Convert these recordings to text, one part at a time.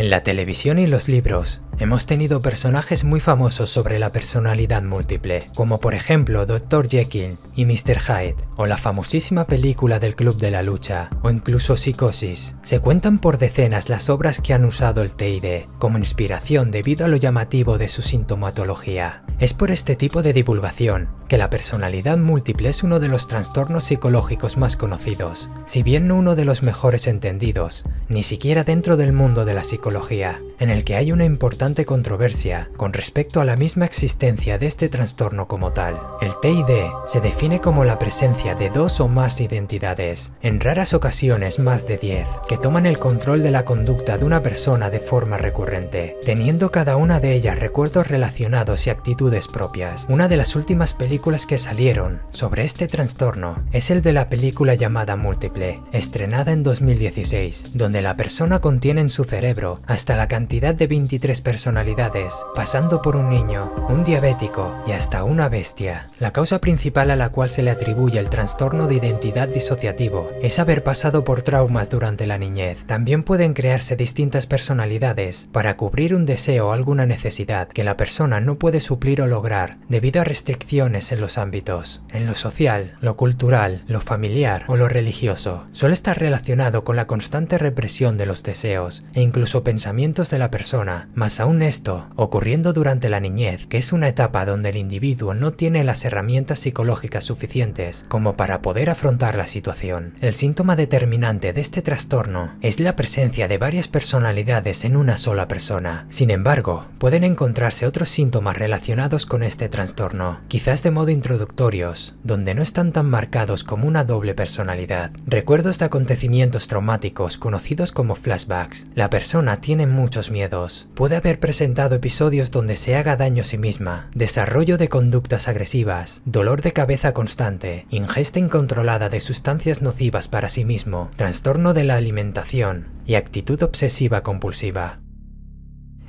En la televisión y los libros, hemos tenido personajes muy famosos sobre la personalidad múltiple, como por ejemplo Dr. Jekyll y Mr. Hyde, o la famosísima película del Club de la Lucha, o incluso Psicosis. Se cuentan por decenas las obras que han usado el TID como inspiración debido a lo llamativo de su sintomatología. Es por este tipo de divulgación que la personalidad múltiple es uno de los trastornos psicológicos más conocidos, si bien no uno de los mejores entendidos, ni siquiera dentro del mundo de la psicología, en el que hay una importante controversia con respecto a la misma existencia de este trastorno como tal. El TID se define como la presencia de dos o más identidades, en raras ocasiones más de 10, que toman el control de la conducta de una persona de forma recurrente, teniendo cada una de ellas recuerdos relacionados y actitudes propias. Una de las últimas películas que salieron sobre este trastorno es el de la película llamada Múltiple, estrenada en 2016, donde la persona contiene en su cerebro hasta la cantidad de 23 personalidades, pasando por un niño, un diabético y hasta una bestia. La causa principal a la cual se le atribuye el trastorno de identidad disociativo es haber pasado por traumas durante la niñez. También pueden crearse distintas personalidades para cubrir un deseo o alguna necesidad que la persona no puede suplir o lograr debido a restricciones en los ámbitos, en lo social, lo cultural, lo familiar o lo religioso. Suele estar relacionado con la constante represión de los deseos e incluso pensamientos de la persona, más aún esto ocurriendo durante la niñez, que es una etapa donde el individuo no tiene las herramientas psicológicas suficientes como para poder afrontar la situación. El síntoma determinante de este trastorno es la presencia de varias personalidades en una sola persona. Sin embargo, pueden encontrarse otros síntomas relacionados con este trastorno, quizás de modo introductorios, donde no están tan marcados como una doble personalidad. Recuerdos de acontecimientos traumáticos conocidos como flashbacks. La persona tiene muchos miedos. Puede haber presentado episodios donde se haga daño a sí misma, desarrollo de conductas agresivas, dolor de cabeza constante, ingesta incontrolada de sustancias nocivas para sí mismo, trastorno de la alimentación y actitud obsesiva compulsiva.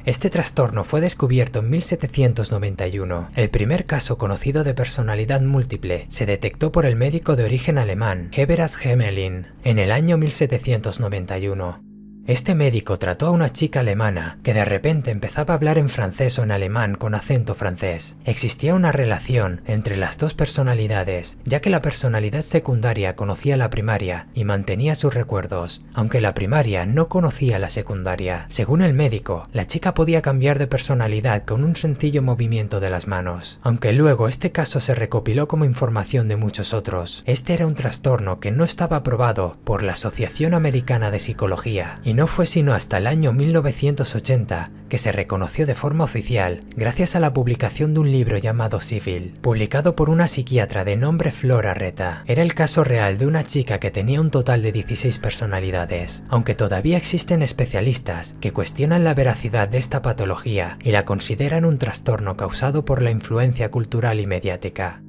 Este trastorno fue descubierto en 1791. El primer caso conocido de personalidad múltiple se detectó por el médico de origen alemán, Everard Gmelin, en el año 1791. Este médico trató a una chica alemana que de repente empezaba a hablar en francés o en alemán con acento francés. Existía una relación entre las dos personalidades, ya que la personalidad secundaria conocía la primaria y mantenía sus recuerdos, aunque la primaria no conocía la secundaria. Según el médico, la chica podía cambiar de personalidad con un sencillo movimiento de las manos. Aunque luego este caso se recopiló como información de muchos otros, este era un trastorno que no estaba aprobado por la Asociación Americana de Psicología y no fue sino hasta el año 1980 que se reconoció de forma oficial gracias a la publicación de un libro llamado Civil, publicado por una psiquiatra de nombre Flora Reta. Era el caso real de una chica que tenía un total de 16 personalidades, aunque todavía existen especialistas que cuestionan la veracidad de esta patología y la consideran un trastorno causado por la influencia cultural y mediática.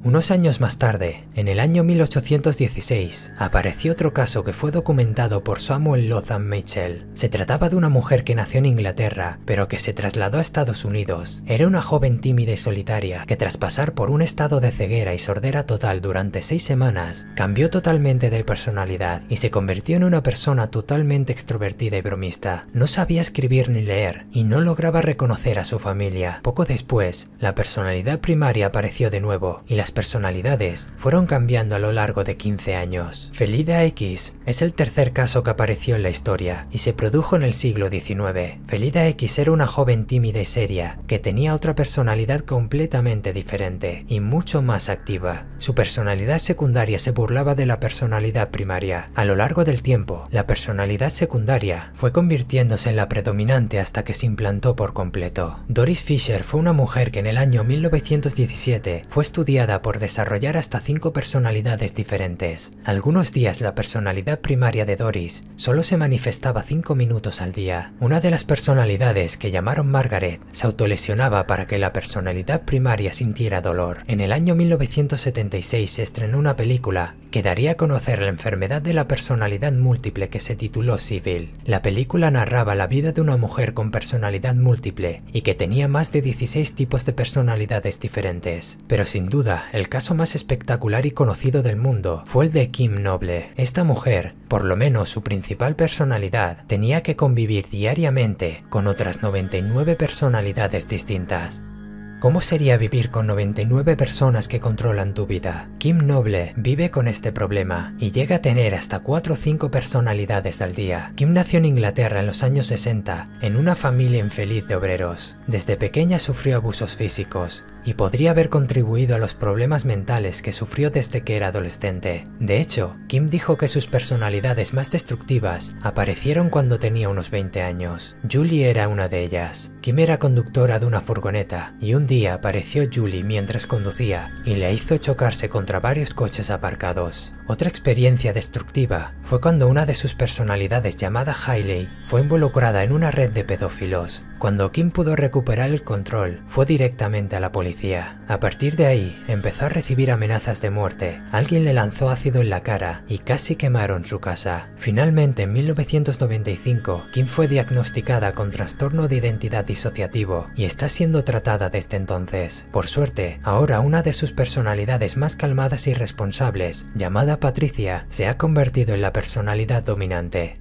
Unos años más tarde, en el año 1816, apareció otro caso que fue documentado por Samuel Lotham Mitchell. Se trataba de una mujer que nació en Inglaterra, pero que se trasladó a Estados Unidos. Era una joven tímida y solitaria que tras pasar por un estado de ceguera y sordera total durante 6 semanas, cambió totalmente de personalidad y se convirtió en una persona totalmente extrovertida y bromista. No sabía escribir ni leer y no lograba reconocer a su familia. Poco después, la personalidad primaria apareció de nuevo y las personalidades fueron cambiando a lo largo de 15 años. Felida X es el tercer caso que apareció en la historia y se produjo en el siglo XIX. Felida X era una joven tímida y seria que tenía otra personalidad completamente diferente y mucho más activa. Su personalidad secundaria se burlaba de la personalidad primaria. A lo largo del tiempo, la personalidad secundaria fue convirtiéndose en la predominante hasta que se implantó por completo. Doris Fisher fue una mujer que en el año 1917 fue estudiada por desarrollar hasta 5 personalidades diferentes. Algunos días la personalidad primaria de Doris solo se manifestaba 5 minutos al día. Una de las personalidades, que llamaron Margaret, se autolesionaba para que la personalidad primaria sintiera dolor. En el año 1976 se estrenó una película que daría a conocer la enfermedad de la personalidad múltiple que se tituló Civil. La película narraba la vida de una mujer con personalidad múltiple y que tenía más de 16 tipos de personalidades diferentes. Pero sin duda, el caso más espectacular y conocido del mundo fue el de Kim Noble. Esta mujer, por lo menos su principal personalidad, tenía que convivir diariamente con otras 99 personalidades distintas. ¿Cómo sería vivir con 99 personas que controlan tu vida? Kim Noble vive con este problema y llega a tener hasta 4 o 5 personalidades al día. Kim nació en Inglaterra en los años 60, en una familia infeliz de obreros. Desde pequeña sufrió abusos físicos y podría haber contribuido a los problemas mentales que sufrió desde que era adolescente. De hecho, Kim dijo que sus personalidades más destructivas aparecieron cuando tenía unos 20 años. Julie era una de ellas. Kim era conductora de una furgoneta y un día apareció Julie mientras conducía y le hizo chocarse contra varios coches aparcados. Otra experiencia destructiva fue cuando una de sus personalidades, llamada Hailey, fue involucrada en una red de pedófilos. Cuando Kim pudo recuperar el control, fue directamente a la policía. A partir de ahí, empezó a recibir amenazas de muerte. Alguien le lanzó ácido en la cara y casi quemaron su casa. Finalmente, en 1995, Kim fue diagnosticada con trastorno de identidad disociativo y está siendo tratada desde entonces. Por suerte, ahora una de sus personalidades más calmadas y responsables, llamada Patricia, se ha convertido en la personalidad dominante.